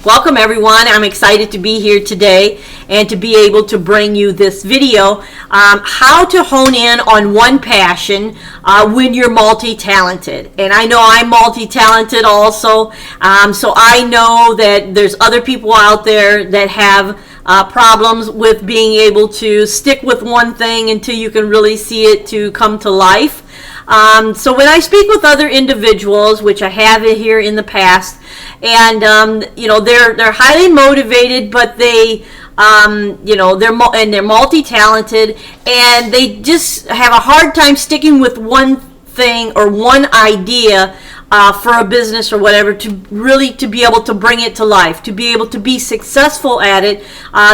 Welcome everyone. I'm excited to be here today and to be able to bring you this video, how to hone in on one passion when you're multi-talented. And I know I'm multi-talented also, so I know that there's other people out there that have problems with being able to stick with one thing until you can really see it to come to life. So when I speak with other individuals, which I have here in the past, and they're highly motivated, but they they're multi-talented, and they just have a hard time sticking with one thing or one idea for a business or whatever, to be able to bring it to life, to be able to be successful at it.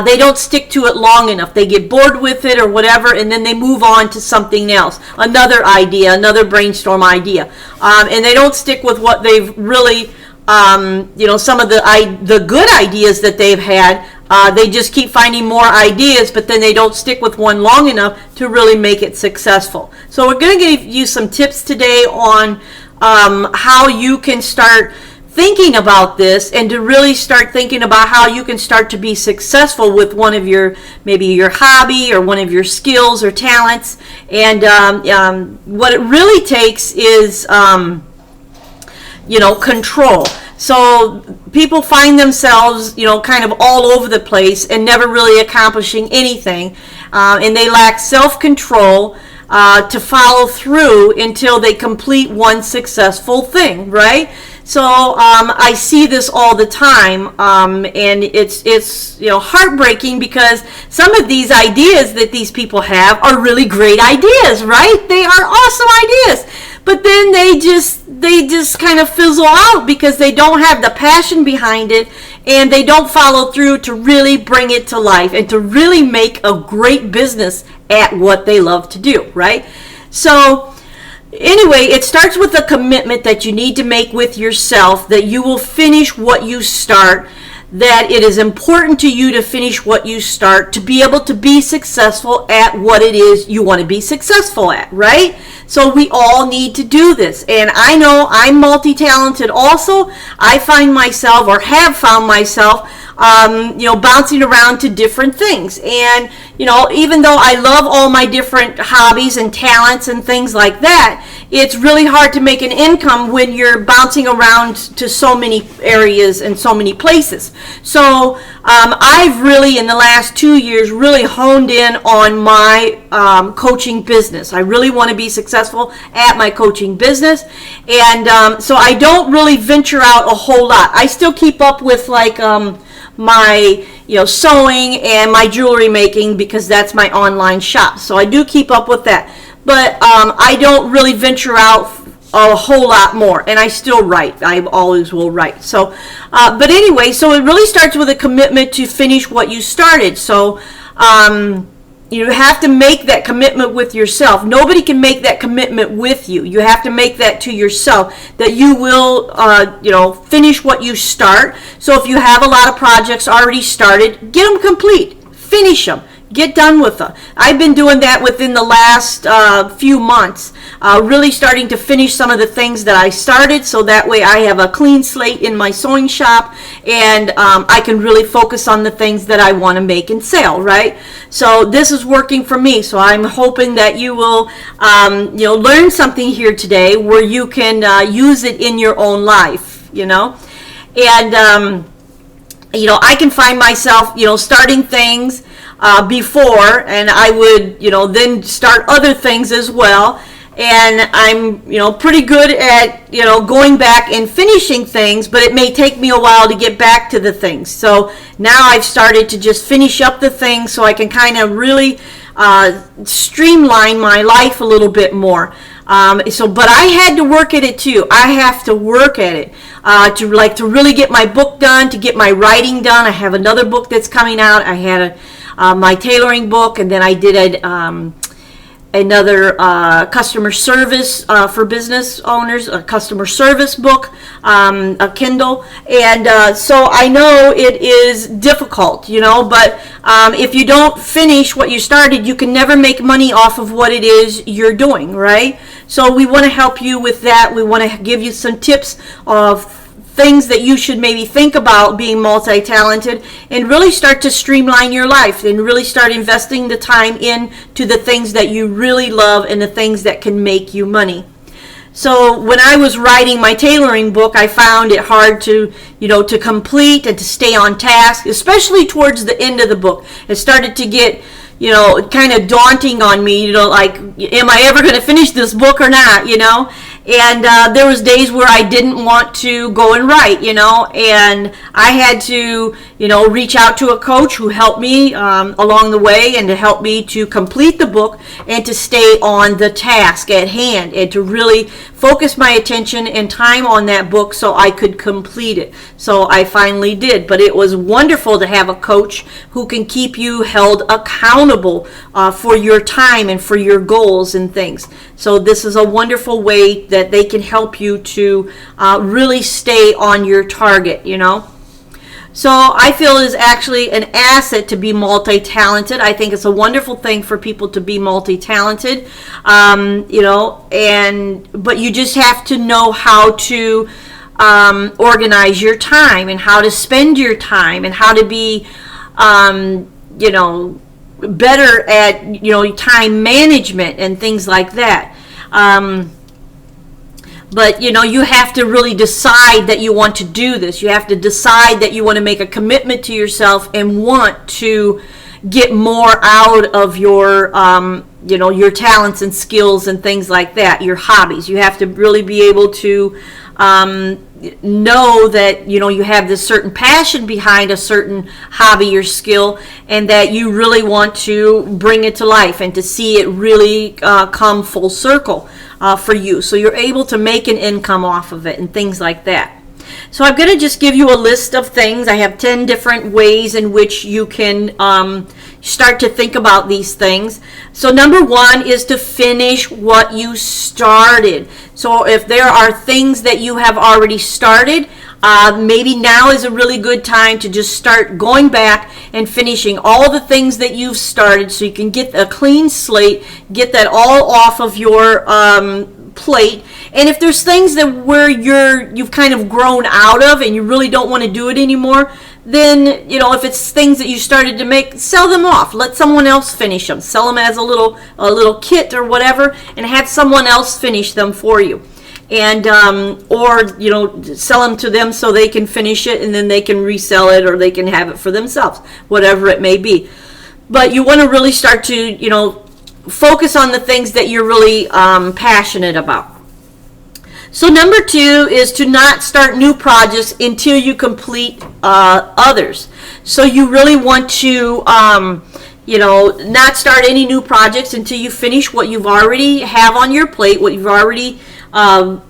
They don't stick to it long enough. They get bored with it or whatever, and then they move on to something else, another idea, another brainstorm idea, and they don't stick with what they've really some of the good ideas that they've had. They just keep finding more ideas, but then they don't stick with one long enough to really make it successful. So we're going to give you some tips today on how you can start thinking about this, and to really start thinking about how you can start to be successful with one of your, maybe your hobby or one of your skills or talents. And what it really takes is control. So people find themselves, kind of all over the place and never really accomplishing anything, and they lack self-control to follow through until they complete one successful thing, right? So I see this all the time, and it's heartbreaking, because some of these ideas that these people have are really great ideas, right? They are awesome ideas, but then they just kind of fizzle out because they don't have the passion behind it, and they don't follow through to really bring it to life and to really make a great business at what they love to do, right? So anyway, it starts with a commitment that you need to make with yourself, that you will finish what you start, that it is important to you to finish what you start, to be able to be successful at what it is you want to be successful at, right? So we all need to do this. And I know I'm multi-talented also. I find myself, or have found myself, bouncing around to different things. And, even though I love all my different hobbies and talents and things like that, it's really hard to make an income when you're bouncing around to so many areas and so many places. So I've really, in the last 2 years, really honed in on my coaching business. I really want to be successful at my coaching business. And so I don't really venture out a whole lot. I still keep up with my sewing and my jewelry making, because that's my online shop. So I do keep up with that. But I don't really venture out a whole lot more, and I still write. I always will write. So, but anyway, so it really starts with a commitment to finish what you started. So you have to make that commitment with yourself. Nobody can make that commitment with you. You have to make that to yourself, that you will, finish what you start. So if you have a lot of projects already started, get them complete. Finish them. Get done with them. I've been doing that within the last few months, really starting to finish some of the things that I started, so that way I have a clean slate in my sewing shop, and I can really focus on the things that I want to make and sell, right? So this is working for me, so I'm hoping that you will learn something here today where you can use it in your own life, and I can find myself starting things before, and I would then start other things as well, and I'm pretty good at going back and finishing things, but it may take me a while to get back to the things. So now I've started to just finish up the things, so I can kind of really streamline my life a little bit more. But I had to work at it too. I have to work at it to really get my book done, to get my writing done. I have another book that's coming out. I had my tailoring book, and then I did another customer service for business owners, a customer service book, a Kindle. And so I know it is difficult, but if you don't finish what you started, you can never make money off of what it is you're doing, right? So we want to help you with that. We want to give you some tips of things that you should maybe think about being multi-talented, and really start to streamline your life and really start investing the time into the things that you really love and the things that can make you money. So when I was writing my tailoring book, I found it hard to, to complete and to stay on task, especially towards the end of the book. It started to get, kind of daunting on me, like, am I ever going to finish this book or not, And there was days where I didn't want to go and write, and I had to, reach out to a coach who helped me along the way, and to help me to complete the book and to stay on the task at hand and to really focus my attention and time on that book so I could complete it. So I finally did. But it was wonderful to have a coach who can keep you held accountable for your time and for your goals and things. So this is a wonderful way that they can help you to really stay on your target, So I feel it is actually an asset to be multi-talented. I think it's a wonderful thing for people to be multi-talented, but you just have to know how to organize your time and how to spend your time and how to be, better at, time management and things like that. But, you have to really decide that you want to do this. You have to decide that you want to make a commitment to yourself and want to get more out of your, your talents and skills and things like that, your hobbies. You have to really be able to know that, you have this certain passion behind a certain hobby or skill, and that you really want to bring it to life and to see it really come full circle. For you, so you're able to make an income off of it and things like that. So I'm going to just give you a list of things. I have 10 different ways in which you can start to think about these things. So number 1 is to finish what you started. So if there are things that you have already started, maybe now is a really good time to just start going back and finishing all the things that you've started, so you can get a clean slate, get that all off of your plate. And if there's things that where you've kind of grown out of and you really don't want to do it anymore, then if it's things that you started to make, sell them off. Let someone else finish them. Sell them as a little kit or whatever, and have someone else finish them for you. And or sell them to them so they can finish it, and then they can resell it, or they can have it for themselves, whatever it may be. But you want to really start to focus on the things that you're really passionate about. So number 2 is to not start new projects until you complete others. So you really want to not start any new projects until you finish what you've already have on your plate, what you've already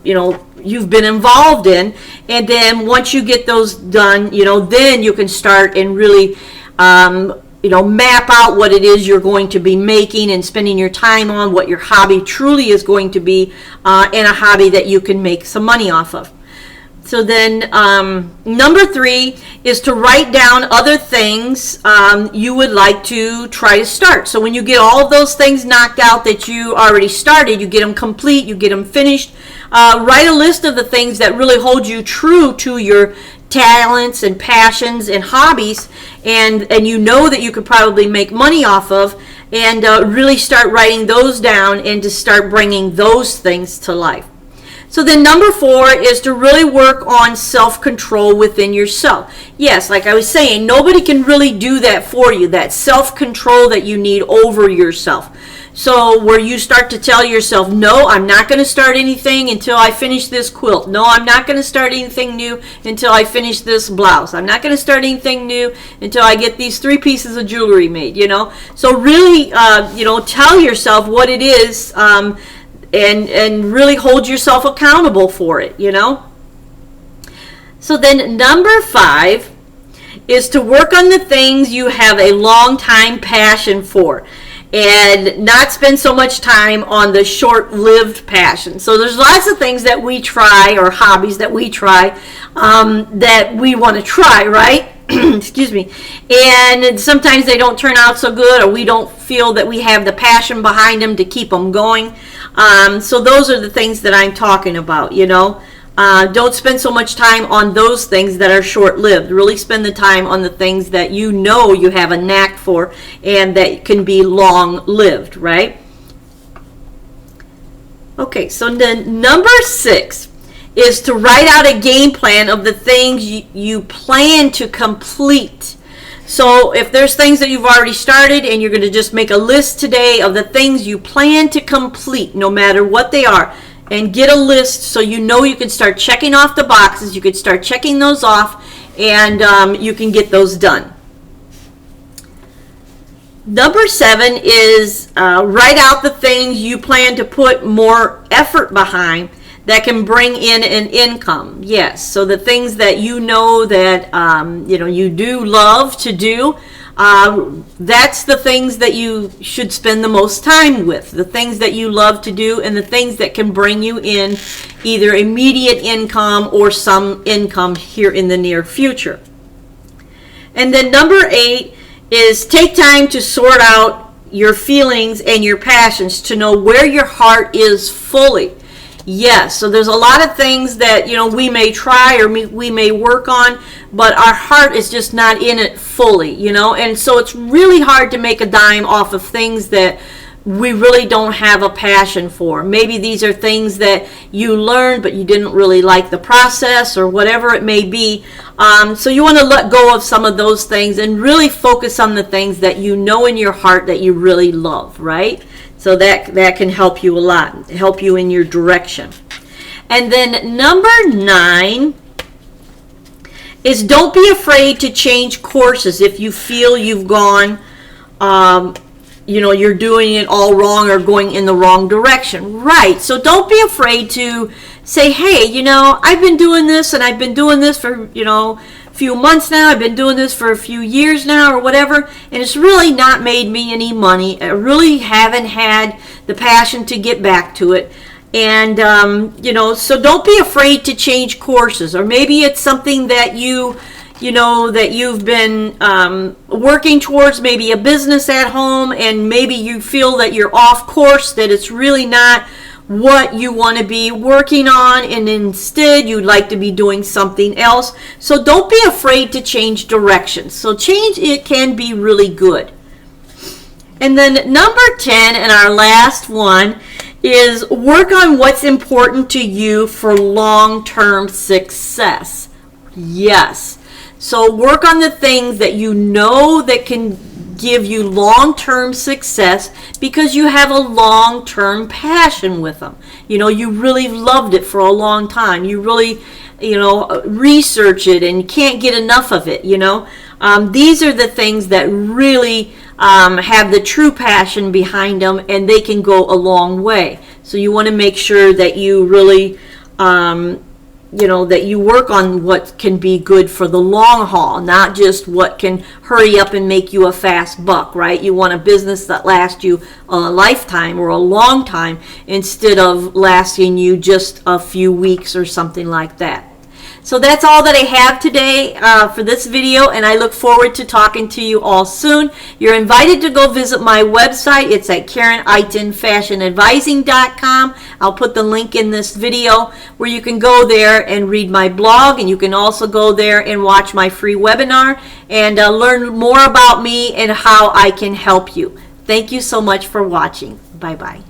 you've been involved in. And then once you get those done, then you can start and really map out what it is you're going to be making and spending your time on, what your hobby truly is going to be, and a hobby that you can make some money off of. So then number 3 is to write down other things you would like to try to start. So when you get all of those things knocked out that you already started, you get them complete, you get them finished, write a list of the things that really hold you true to your talents and passions and hobbies, and you know that you could probably make money off of, and really start writing those down and to start bringing those things to life. So then number 4 is to really work on self-control within yourself. Yes, like I was saying, nobody can really do that for you, that self-control that you need over yourself. So where you start to tell yourself, no, I'm not going to start anything until I finish this quilt. No, I'm not going to start anything new until I finish this blouse. I'm not going to start anything new until I get these 3 pieces of jewelry made, So really, tell yourself what it is, and really hold yourself accountable for it, So then number 5 is to work on the things you have a long time passion for, and not spend so much time on the short-lived passion. So there's lots of things that we try, or hobbies that we try, that we want to try, right? Excuse me. And sometimes they don't turn out so good, or we don't feel that we have the passion behind them to keep them going. So those are the things that I'm talking about, Don't spend so much time on those things that are short-lived. Really spend the time on the things that you know you have a knack for and that can be long-lived, right? Okay, so then number 6 is to write out a game plan of the things you plan to complete. So if there's things that you've already started and you're going to just make a list today of the things you plan to complete, no matter what they are, and get a list so you know you can start checking off the boxes, you can start checking those off, and you can get those done. Number 7 is write out the things you plan to put more effort behind that can bring in an income. Yes, so the things that you know that you do love to do, that's the things that you should spend the most time with. The things that you love to do and the things that can bring you in either immediate income or some income here in the near future. And then number 8 is take time to sort out your feelings and your passions to know where your heart is fully. Yes, so there's a lot of things that we may try or we may work on, but our heart is just not in it fully, and so it's really hard to make a dime off of things that we really don't have a passion for. Maybe these are things that you learned but you didn't really like the process or whatever it may be. So you want to let go of some of those things and really focus on the things that you know in your heart that you really love, right? So that can help you a lot, help you in your direction. And then number 9 is don't be afraid to change courses if you feel you've gone, you're doing it all wrong or going in the wrong direction. Right, so don't be afraid to say, hey, I've been doing this and I've been doing this for, few months now, I've been doing this for a few years now or whatever, and it's really not made me any money. I really haven't had the passion to get back to it. And so don't be afraid to change courses. Or maybe it's something that that you've been working towards, maybe a business at home, and maybe you feel that you're off course, that it's really not what you want to be working on, and instead you'd like to be doing something else. So don't be afraid to change directions. So change, it can be really good. And then number 10, and our last one, is work on what's important to you for long-term success. Yes. So work on the things that you know that can give you long-term success because you have a long-term passion with them. You really loved it for a long time. You really, research it and can't get enough of it, These are the things that really have the true passion behind them, and they can go a long way. So you want to make sure that you really that you work on what can be good for the long haul, not just what can hurry up and make you a fast buck, right? You want a business that lasts you a lifetime or a long time instead of lasting you just a few weeks or something like that. So that's all that I have today for this video, and I look forward to talking to you all soon. You're invited to go visit my website. It's at KarenEitonFashionAdvising.com. I'll put the link in this video where you can go there and read my blog, and you can also go there and watch my free webinar and learn more about me and how I can help you. Thank you so much for watching. Bye-bye.